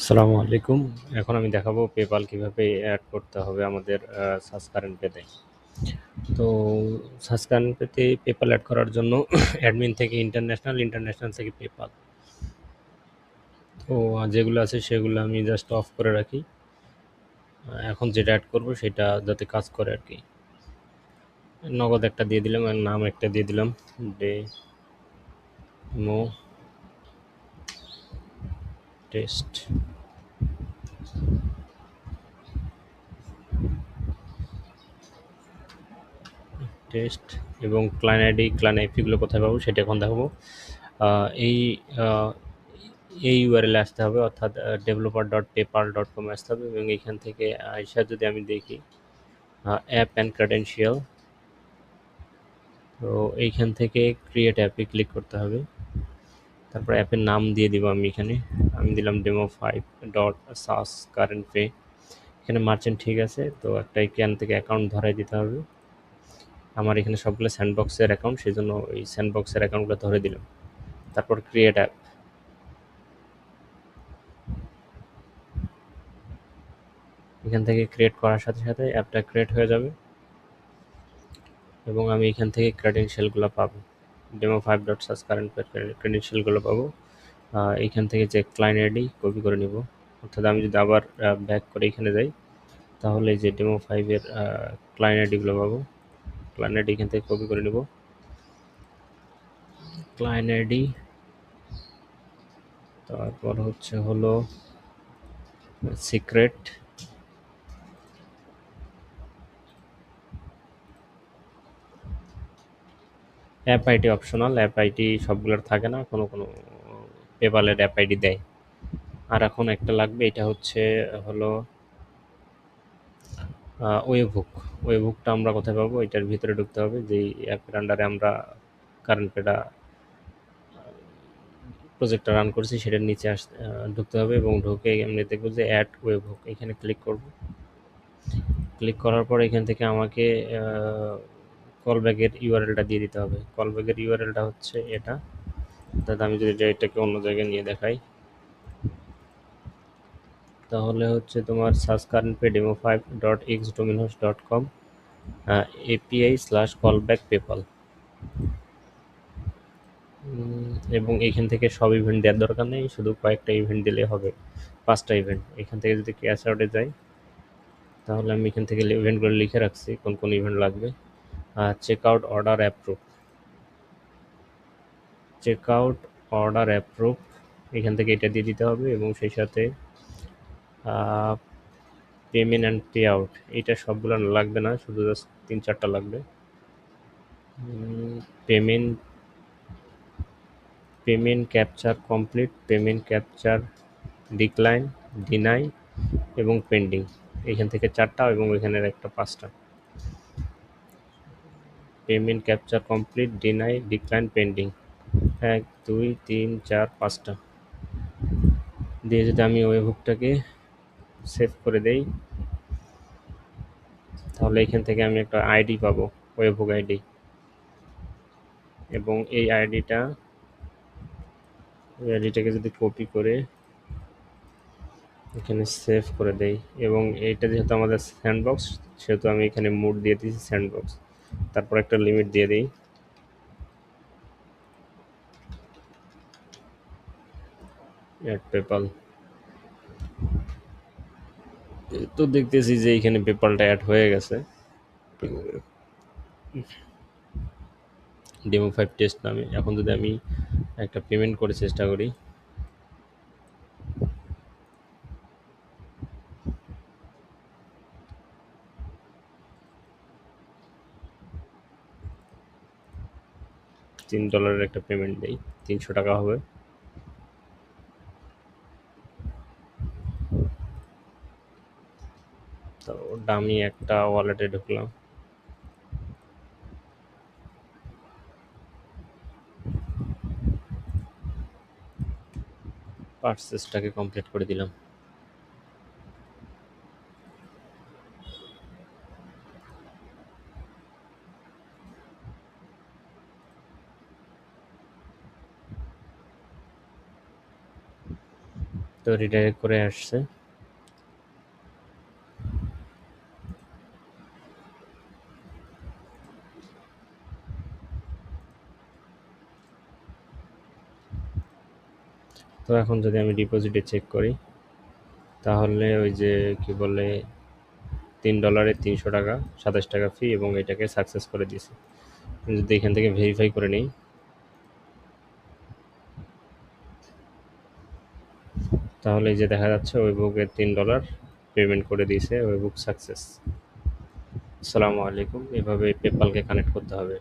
আসসালামু আলাইকুম। এখন আমি দেখাবো পেপাল কিভাবে অ্যাড করতে হবে আমাদের সার্চ কারেন্ট পেতে। তো সার্চ কারেন্ট পেতে পেপাল অ্যাড করার জন্য অ্যাডমিন থেকে ইন্টারন্যাশনাল থেকে পেপাল। তো যেগুলো আছে সেগুলো আমি জাস্ট অফ করে রাখি। এখন যেটা অ্যাড করব সেটা যাতে কাজ করে আর কি। নগদ একটা দিয়ে দিলাম আর নাম একটা দিয়ে দিলাম, ডেমো টেস্ট। টেস্ট এবং ক্লায়েন্ট আইপিগুলো কোথায় পাবো সেটা এখন দেখাবো। এই আহ, এই ইউআরএল আসতে হবে, অর্থাৎ developer.paypal.com আসতে হবে এবং এইখান থেকে আইসা যদি আমি দেখি অ্যাপ অ্যান্ড ক্রেডেনশিয়াল, তো এইখান থেকে ক্রিয়েট অ্যাপে ক্লিক করতে হবে। তারপর অ্যাপের নাম দিয়ে দিব আমি দিলাম demo5.sas current pay। এখানে মার্চেন্ট ঠিক আছে, তো একটা এখান থেকে অ্যাকাউন্ট ধরাই দিতে হবে। আমার এখানে সবগুলো স্যান্ডবক্সের অ্যাকাউন্ট, সেই জন্য এই স্যান্ডবক্সের অ্যাকাউন্টগুলো ধরে দিলাম। তারপর ক্রিয়েট অ্যাপ, এখান থেকে ক্রিয়েট করার সাথে সাথে অ্যাপটা ক্রিয়েট হয়ে যাবে এবং আমি এখান থেকে ক্রেডেনশিয়ালগুলো পাবো। demo5.sas current ক্রেডেনশিয়ালগুলো পাবো। এইখান থেকে যে ক্লায়েন্ট আইডি কপি করে নিব, অর্থাৎ আমি যদি আবার ব্যাক করে এখানে যাই তাহলে যে ডেমো 5-এর ক্লায়েন্ট আইডিগুলো পাবো। ক্লায়েন্ট আইডি এখান থেকে কপি করে নিব, ক্লায়েন্ট আইডি, তারপর হলো secret, app ID optional, app ID সবগুলোর থাকে না, কোনো কোনো পেপালের অ্যাপ আইডি দেয়। আর এখন একটা লাগবে, এটা হলো ওয়েবহুক। ওয়েবহুকটা আমরা কোথায় পাবো? এটার ভিতরে ঢুকতে হবে, যেই অ্যাপের আন্ডারে আমরা কারেন্ট পেটা প্রজেক্টটা রান করছি সেটার নিচে ঢুকতে হবে এবং ঢুকে এমনি দেখবো যে অ্যাড ওয়েবহুক, এখানে ক্লিক করব। ক্লিক করার পর এখান থেকে আমাকে কলব্যাকের ইউআরএলটা দিয়ে দিতে হবে। কলব্যাকের ইউআরএলটা হচ্ছে এটা, অর্থাৎ আমি যদি এটাকে অন্য জায়গায় নিয়ে দেখাই তাহলে হচ্ছে তোমার search current pay demo5.xdominhost.com API/callback PayPal, এবং এইখান থেকে সব ইভেন্ট দেওয়ার দরকার নেই, শুধু কয়েকটা ইভেন্ট দিলে হবে, 5টা ইভেন্ট। এখান থেকে যদি ক্যাশ আউটে যাই তাহলে আমি এখান থেকে ইভেন্টগুলো লিখে রাখছি কোন কোন ইভেন্ট লাগবে। Check out order approve, check out order approve, এখান থেকে এটা দিয়ে দিতে হবে এবং সেই সাথে পেমেন্ট অ্যান্ড পে আউট, এটা সবগুলো লাগবে না, শুধু জাস্ট 3-4টা লাগবে। Payment, payment capture complete, payment capture decline, deny এবং পেন্ডিং, এখান থেকে 4টা এবং এখানের একটা 5টা। Payment capture complete, deny, decline, pending, 1 2 3 4 5টা দিয়ে যদি আমি ওয়েবহুকটাকে সেভ করে দেই তাহলে এখান থেকে আমি একটা আইডি পাবো, ওয়েবহুক আইডি, এবং এই আইডিটাকে যদি কপি করে এখানে সেভ করে দেই এবং এইটা যেহেতু আমাদের স্যান্ডবক্স সেহেতু আমি এখানে মোড দিয়ে দিয়েছি স্যান্ডবক্স, তারপর একটা লিমিট দিয়ে দিই অ্যাড পেপাল। তো দেখতেছি যে এখানে পেপালটা অ্যাড হয়ে গেছে demo5 টেস্ট নামে। এখন যদি আমি একটা পেমেন্ট করে চেষ্টা করি, $3 একটা পেমেন্ট দেই, 300 টাকা হবে। তো আমি একটা ওয়ালেটে ঢুকলাম, পারচেসটাকে কমপ্লিট করে দিলাম। তো রিডাইরেক্ট করে আসছে। তো এখন যদি আমি ডিপোজিটে চেক করি, তাহলে ওই যে কি বলে $3 300 27 টাকা ফি এবং এটাকে সাকসেস করে দিয়েছে। যদি এখান থেকে ভেরিফাই করে নিই, তাহলে এই যে দেখা যাচ্ছে ওয়েবুকের $3 পেমেন্ট করে দিয়েছে, ওয়েবুক সাকসেস। আসসালামু আলাইকুম। এভাবে পেপালকে কানেক্ট করতে হবে।